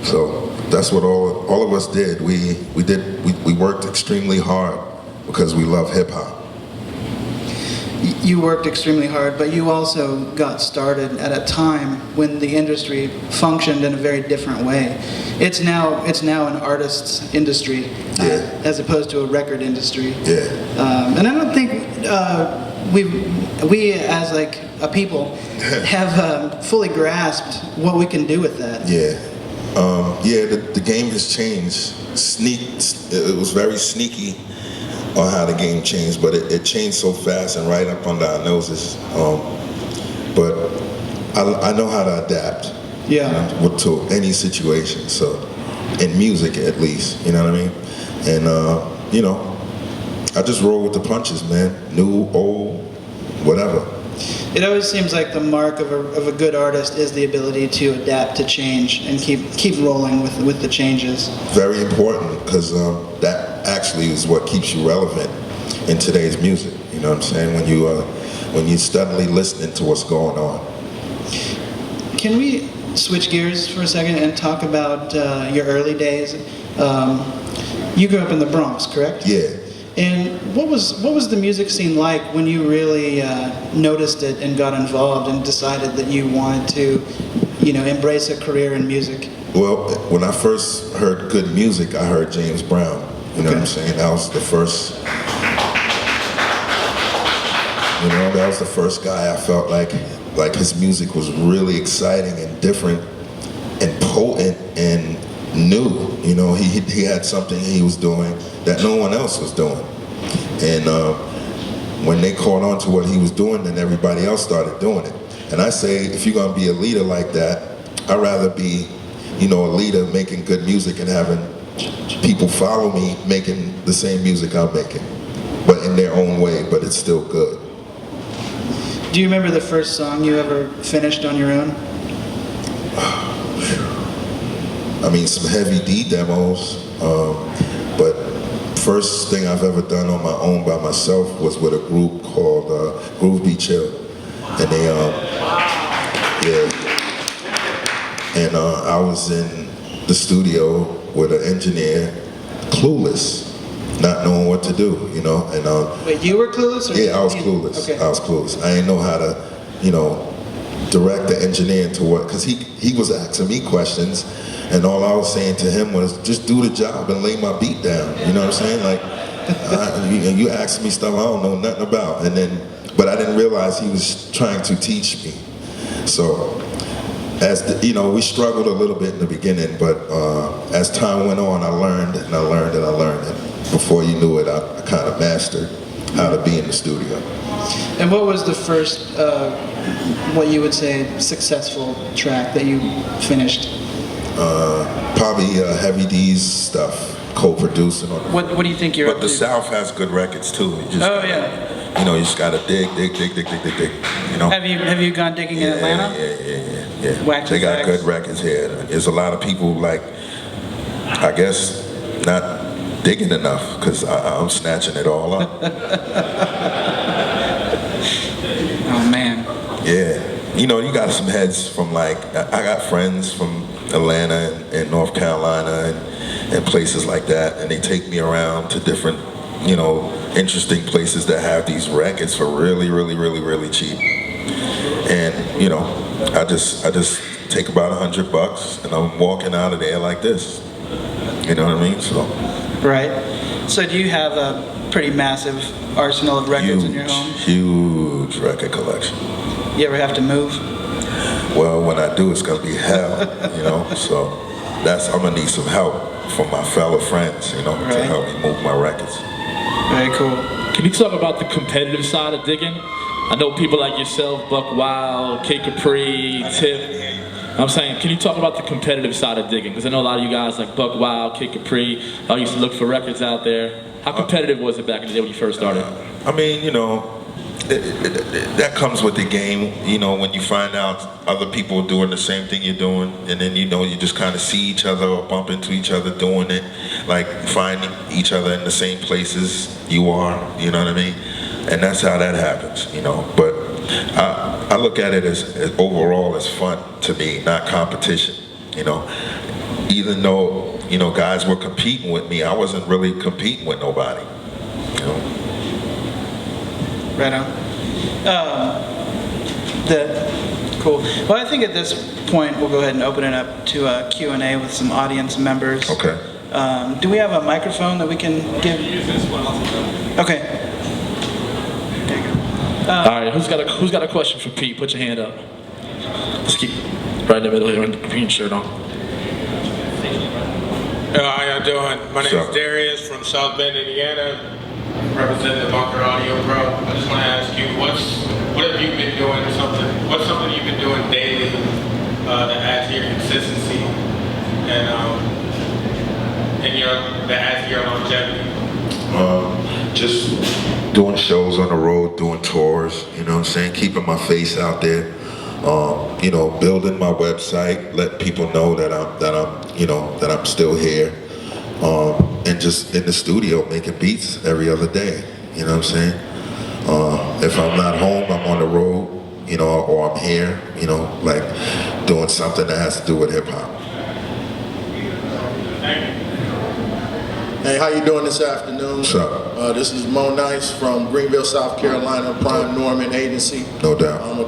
So that's what all of us did. We worked extremely hard because we love hip hop. You worked extremely hard, but you also got started at a time when the industry functioned in a very different way. It's now an artist's industry, as opposed to a record industry. Yeah. And I don't think we as like a people have fully grasped what we can do with that. Yeah. The game has changed. It was very sneaky on how the game changed, but it changed so fast and right up under our noses. But I know how to adapt. Yeah. To any situation. So, in music at least, you know what I mean? And I just roll with the punches, man. New, old, whatever. It always seems like the mark of a good artist is the ability to adapt to change and keep rolling with the changes. Very important, because that actually is what keeps you relevant in today's music. You know what I'm saying? When you steadily listening to what's going on. Can we switch gears for a second and talk about your early days? You grew up in the Bronx, correct? Yeah. And what was the music scene like when you really noticed it and got involved and decided that you wanted to, embrace a career in music? Well, when I first heard good music, I heard James Brown. You know what I'm saying? That was the first. That was the first guy I felt like his music was really exciting and different and potent and new. He had something he was doing that no one else was doing. And when they caught on to what he was doing, then everybody else started doing it. And I say, if you're gonna be a leader like that, I'd rather be, a leader making good music and having people follow me making the same music I'm making, but in their own way, but it's still good. Do you remember the first song you ever finished on your own? I mean, some Heavy D demos, but first thing I've ever done on my own by myself was with a group called Groove Be Chill, and they, and I was in the studio with an engineer, clueless, not knowing what to do, and Wait, you were clueless? Or yeah, I was clueless. Okay. I was clueless. I didn't know how to, direct the engineer into what, because he was asking me questions. And all I was saying to him was, just do the job and lay my beat down. You know what I'm saying? Like, you ask me stuff I don't know nothing about. But I didn't realize he was trying to teach me. So, we struggled a little bit in the beginning, but as time went on, I learned and I learned and I learned. And before you knew it, I kind of mastered how to be in the studio. And what was the first, what you would say, successful track that you finished? Probably Heavy D's stuff, co-producing on it. What do you think you're But up the to? South has good records too. You just you just gotta dig. Have you gone digging in Atlanta? Yeah. Wax They got and good Fags? records here. There's a lot of people I guess, not digging enough, because I'm snatching it all up. Oh man. Yeah. You got some heads from I got friends from Atlanta and North Carolina and places like that, and they take me around to different, interesting places that have these records for really, really, really, really cheap. And, I just take about $100 and I'm walking out of there like this. You know what I mean? So. Right. So do you have a pretty massive arsenal of records in your home? Huge record collection. You ever have to move? Well, when I do, it's gonna be hell, So I'm gonna need some help from my fellow friends, to help me move my records. Very cool. Can you talk about the competitive side of digging? I know people like yourself, Buck Wild, Kid Capri, Tip. I'm saying, can you talk about the competitive side of digging? Because I know a lot of you guys like Buck Wild, Kid Capri, I used to look for records out there. How competitive was it back in the day when you first started? I mean, that comes with the game, when you find out other people doing the same thing you're doing, and then you just kind of see each other or bump into each other doing it, like finding each other in the same places you are, you know what I mean? And that's how that happens, But I look at it as overall as fun to me, not competition, even though, you know, guys were competing with me, I wasn't really competing with nobody, you know. Right on. Cool. Well, I think at this point we'll go ahead and open it up to a Q&A with some audience members. Okay. Do we have a microphone that we can give? Okay. There you go. All right, who's got a question for Pete? Put your hand up. Let's keep right in the middle here with the green shirt on. How y'all doing? My name Sure. is Darius from South Bend, Indiana, representing the Bunker Audio Pro. I just want to ask you, what have you been doing? What's something you've been doing daily that adds to your consistency and that adds to your longevity? Just doing shows on the road, doing tours, you know what I'm saying, keeping my face out there, you know, building my website, letting people know that I'm still here, and just in the studio making beats every other day, you know what I'm saying. If I'm not home, I'm on the road, you know, or I'm here, you know, like doing something that has to do with hip hop. Hey, how you doing this afternoon? What's up? This is Mo Nice from Greenville, South Carolina, Prime Norman Agency. No doubt. I'm a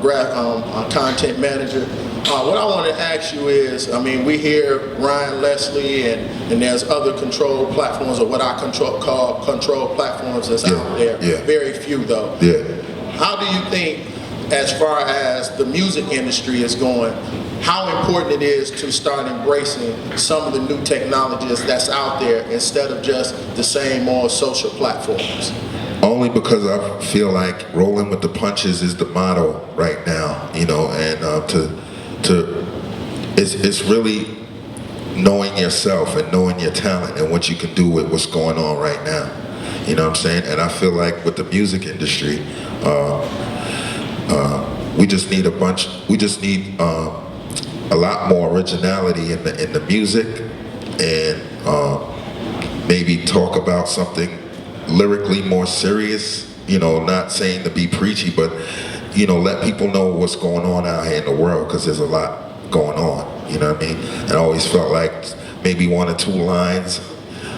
content manager. What I want to ask you is, I mean, we hear Ryan Leslie and there's other control platforms, or what I call control platforms that's out there. Yeah. Very few though. Yeah. How do you think, as far as the music industry is going, how important it is to start embracing some of the new technologies that's out there instead of just the same old social platforms? Only because I feel like rolling with the punches is the motto right now, you know, and it's really knowing yourself and knowing your talent and what you can do with what's going on right now. You know what I'm saying? And I feel like with the music industry, we just need a lot more originality in the music, and maybe talk about something lyrically more serious, you know, not saying to be preachy, but, you know, let people know what's going on out here in the world, because there's a lot going on, you know what I mean? And I always felt like maybe 1 or 2 lines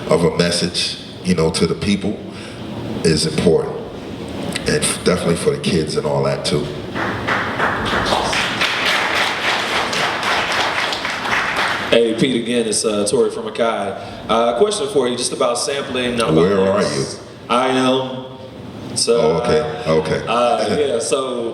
of a message, you know, to the people is important, and definitely for the kids and all that too. Hey, Pete, again, it's Tori from Akai. Question for you, just about sampling. Where are you? I am. So, Oh, okay. yeah, so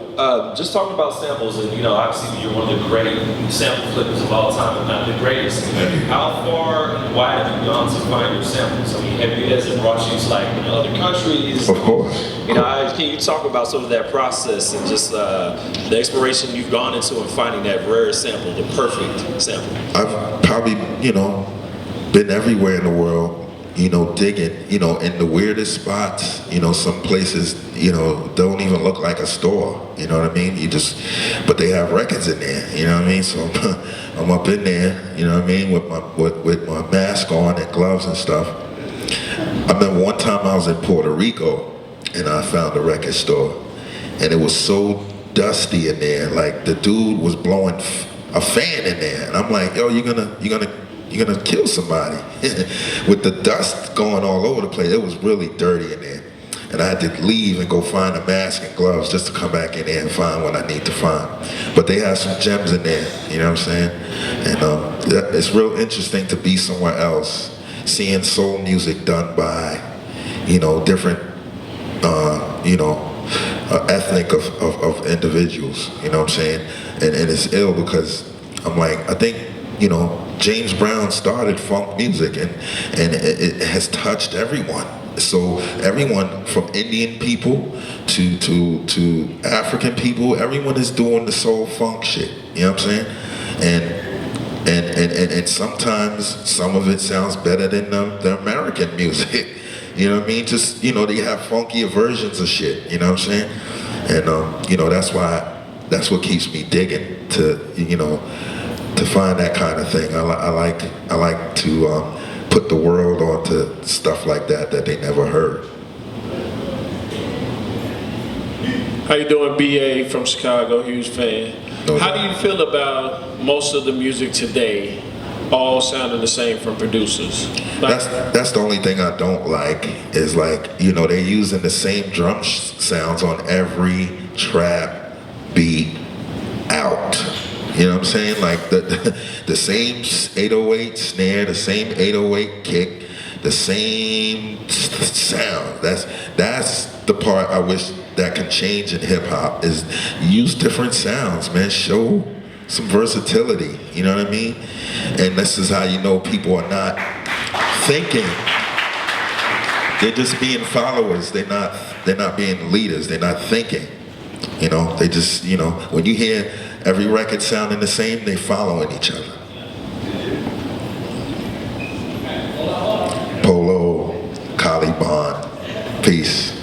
just talking about samples, and you know, obviously you're one of the great sample flippers of all time, if not the greatest. How far and wide have you gone to find your samples? I mean, has it brought you to like other countries? Of course. You know, can you talk about some of that process and just the exploration you've gone into and finding that rare sample, the perfect sample? I've probably, you know, been everywhere in the world, you know, digging, you know, in the weirdest spots, you know, some places, you know, don't even look like a store, you know what I mean? But they have records in there, you know what I mean? So I'm up in there, you know what I mean, with my mask on and gloves and stuff. I remember one time I was in Puerto Rico and I found a record store, and it was so dusty in there, like the dude was blowing a fan in there, and I'm like, yo, you're gonna kill somebody with the dust going all over the place. It was really dirty in there, and I had to leave and go find a mask and gloves just to come back in there and find what I need to find. But they have some gems in there, you know what I'm saying? And it's real interesting to be somewhere else, seeing soul music done by, you know, different, you know, ethnic of individuals, you know what I'm saying? And it's ill because I'm like, I think, you know, James Brown started funk music, and it has touched everyone. So everyone from Indian people to African people, everyone is doing the soul funk shit. You know what I'm saying? And sometimes some of it sounds better than the American music. You know what I mean? Just, you know, they have funkier versions of shit. You know what I'm saying? And you know, that's what keeps me digging to, you know, to find that kind of thing. I like to put the world onto stuff like that they never heard. How you doing, BA from Chicago? Huge fan. No How doubt. do you feel about most of the music today all sounding the same from producers. Like, That's the only thing I don't like is like, you know, they're using the same drum sounds on every trap beat out. You know what I'm saying? Like the same 808 snare, the same 808 kick, the same sound. That's the part I wish that can change in hip hop is use different sounds, man. Show some versatility. You know what I mean? And this is how you know people are not thinking. They're just being followers. They're not being leaders. They're not thinking. You know, they just, you know, when you hear every record sounding the same, they following each other. Polo, Caliban, peace.